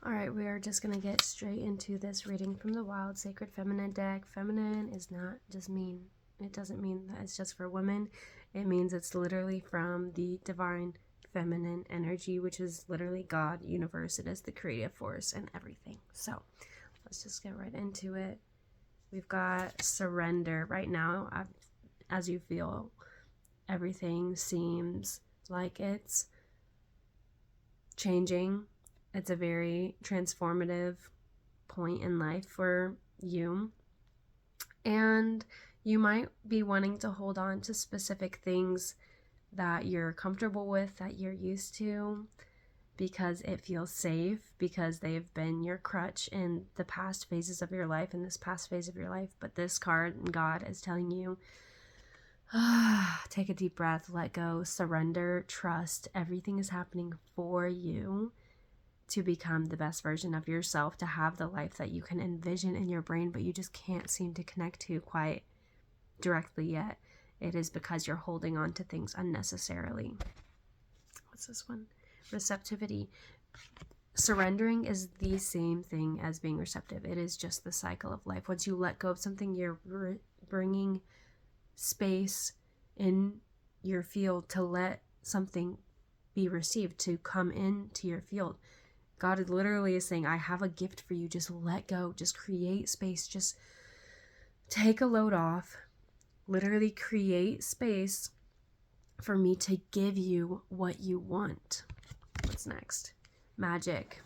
All right, we are just going to get straight into this reading from the Wild Sacred Feminine deck. Feminine is not just mean. It doesn't mean that it's just for women. It means it's literally from the divine feminine energy, which is literally God, universe. It is the creative force and everything. So let's just get right into it. We've got surrender right now. As you feel, everything seems like it's changing. It's a very transformative point in life for you. And you might be wanting to hold on to specific things that you're comfortable with, that you're used to, because it feels safe, because they've been your crutch in the past phases of your life, in this past phase of your life. But this card, God is telling you, take a deep breath, let go, surrender, trust. Everything is happening for you to become the best version of yourself, to have the life that you can envision in your brain, but you just can't seem to connect to quite directly yet. It is because you're holding on to things unnecessarily. What's this one? Receptivity. Surrendering is the same thing as being receptive. It is just the cycle of life. Once you let go of something, you're bringing space in your field to let something be received, to come into your field. God literally is saying, I have a gift for you. Just let go. Just create space. Just take a load off. Literally create space for me to give you what you want. What's next? Magic.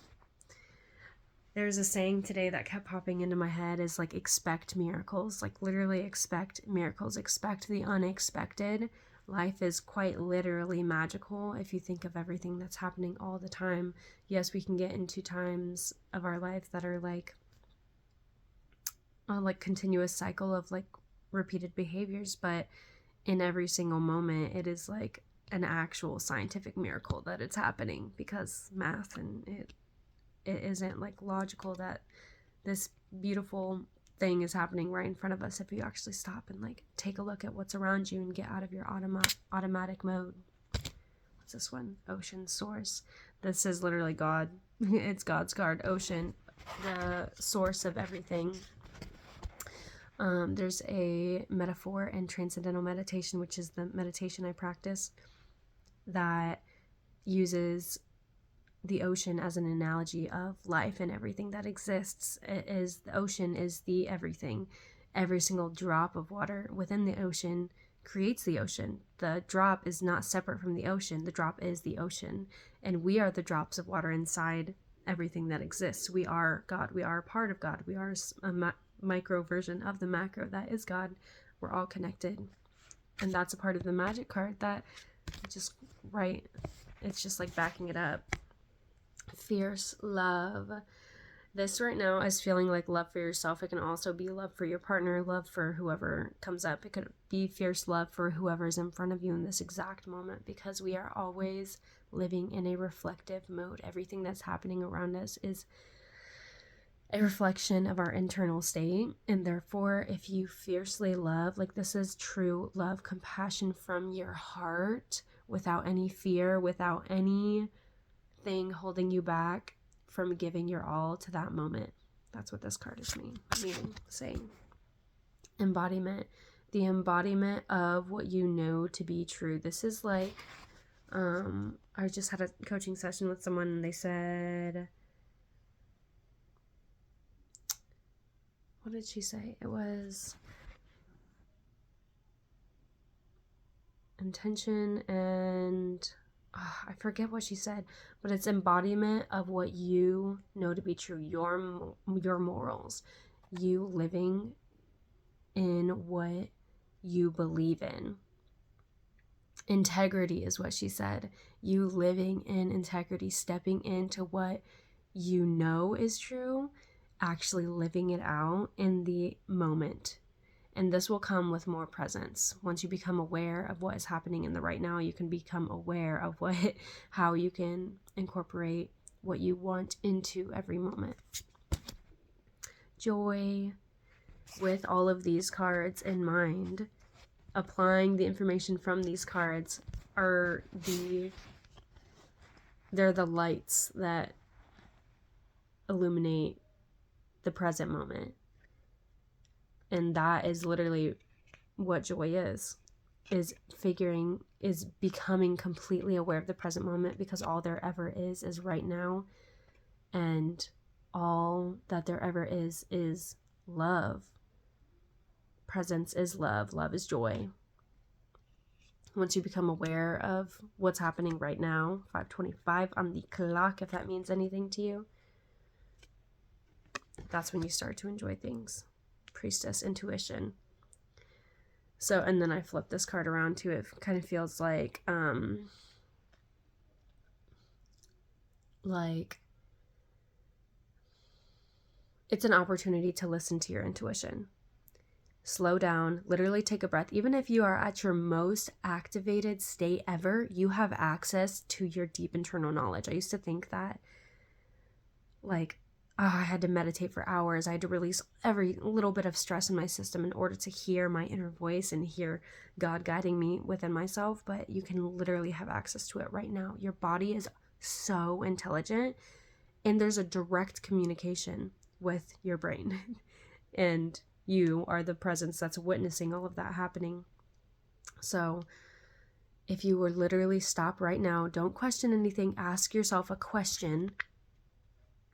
There's a saying today that kept popping into my head, is like, expect miracles. Like, literally expect miracles. Expect the unexpected. Life is quite literally magical if you think of everything that's happening all the time. Yes, we can get into times of our life that are like a continuous cycle of like repeated behaviors, but in every single moment it is like an actual scientific miracle that it's happening, because math and it isn't like logical that this beautiful thing is happening right in front of us if you actually stop and like take a look at what's around you and get out of your automatic mode. What's this one? Ocean source. This is literally God. It's God's card. Ocean, the source of everything. There's a metaphor in Transcendental Meditation, which is the meditation I practice, that uses the ocean as an analogy of life and everything that exists. The ocean is the everything. Every single drop of water within the ocean creates the ocean. The drop is not separate from the ocean. The drop is the ocean. And we are the drops of water inside everything that exists. We are God. We are a part of God. We are a micro version of the macro that is God. We're all connected. And that's a part of the magic card that just it's just like backing it up. Fierce love. This right now is feeling like love for yourself. It can also be love for your partner, love for whoever comes up. It could be fierce love for whoever's in front of you in this exact moment, because we are always living in a reflective mode. Everything that's happening around us is a reflection of our internal state, and therefore if you fiercely love, like, this is true love, compassion from your heart, without any fear, without anything holding you back from giving your all to that moment. That's what this card is saying. Embodiment. The embodiment of what you know to be true. This is like, I just had a coaching session with someone and they said, what did she say? It was intention and I forget what she said, but it's embodiment of what you know to be true, your morals, you living in what you believe in. Integrity is what she said. You living in integrity, stepping into what you know is true, actually living it out in the moment. And this will come with more presence. Once you become aware of what is happening in the right now, you can become aware of how you can incorporate what you want into every moment. Joy. With all of these cards in mind, applying the information from these cards they're the lights that illuminate the present moment. And that is literally what joy is becoming completely aware of the present moment, because all there ever is right now. And all that there ever is love. Presence is love. Love is joy. Once you become aware of what's happening right now, 5:25 on the clock, if that means anything to you, that's when you start to enjoy things. Priestess, intuition. So, and then I flip this card around too. It kind of feels like it's an opportunity to listen to your intuition. Slow down, literally take a breath. Even if you are at your most activated state ever, you have access to your deep internal knowledge. I used to think that, like, I had to meditate for hours. I had to release every little bit of stress in my system in order to hear my inner voice and hear God guiding me within myself. But you can literally have access to it right now. Your body is so intelligent, and there's a direct communication with your brain. And you are the presence that's witnessing all of that happening. So if you were literally stop right now, don't question anything, ask yourself a question.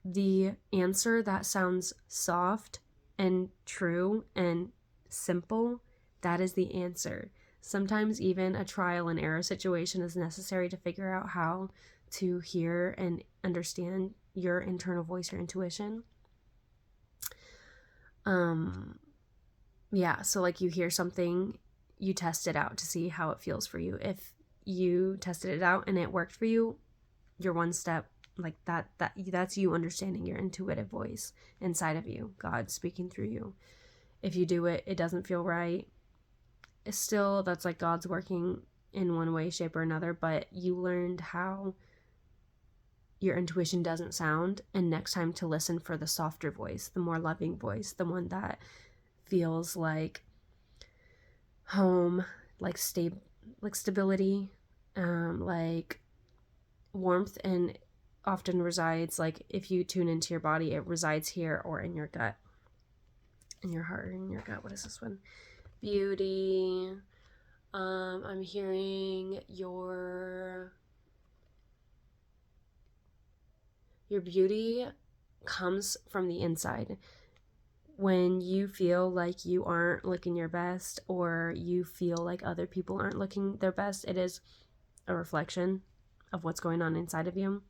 The answer that sounds soft and true and simple, that is the answer. Sometimes even a trial and error situation is necessary to figure out how to hear and understand your internal voice, your intuition. Yeah, so like you hear something, you test it out to see how it feels for you. If you tested it out and it worked for you, you're one step like that's you understanding your intuitive voice inside of you, God speaking through you. If you do it, it doesn't feel right, it's still, that's like God's working in one way, shape, or another, but you learned how your intuition doesn't sound, and next time to listen for the softer voice, the more loving voice, the one that feels like home, like stability, like warmth, and often resides, like if you tune into your body, it resides here or in your gut, in your heart, or in your gut. What is this one? Beauty. I'm hearing your beauty comes from the inside. When you feel like you aren't looking your best, or you feel like other people aren't looking their best, it is a reflection of what's going on inside of you,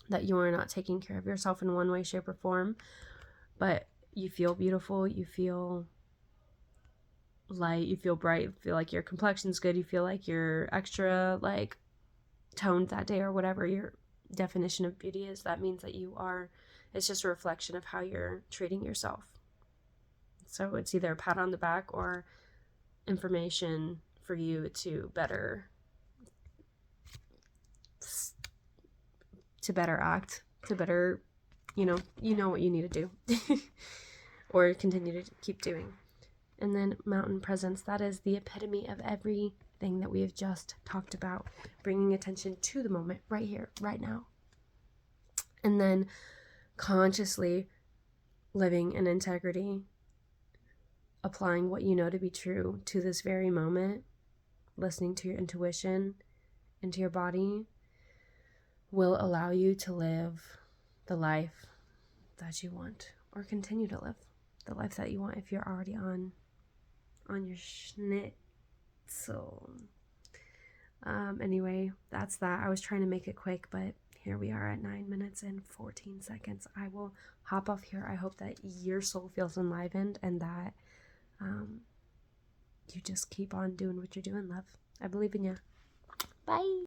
that you are not taking care of yourself in one way, shape, or form. But you feel beautiful, you feel light, you feel bright, you feel like your complexion's good, you feel like you're extra like toned that day, or whatever your definition of beauty is. That means that you are, it's just a reflection of how you're treating yourself. So it's either a pat on the back or information for you to better act, to better, you know what you need to do or continue to keep doing. And then mountain presence, that is the epitome of everything that we have just talked about, bringing attention to the moment right here, right now. And then consciously living in integrity, applying what you know to be true to this very moment, listening to your intuition and to your body, will allow you to live the life that you want, or continue to live the life that you want if you're already on your schnitzel. Anyway, that's that. I was trying to make it quick, but here we are at 9 minutes and 14 seconds. I will hop off here. I hope that your soul feels enlivened, and that you just keep on doing what you're doing, love. I believe in you. Bye.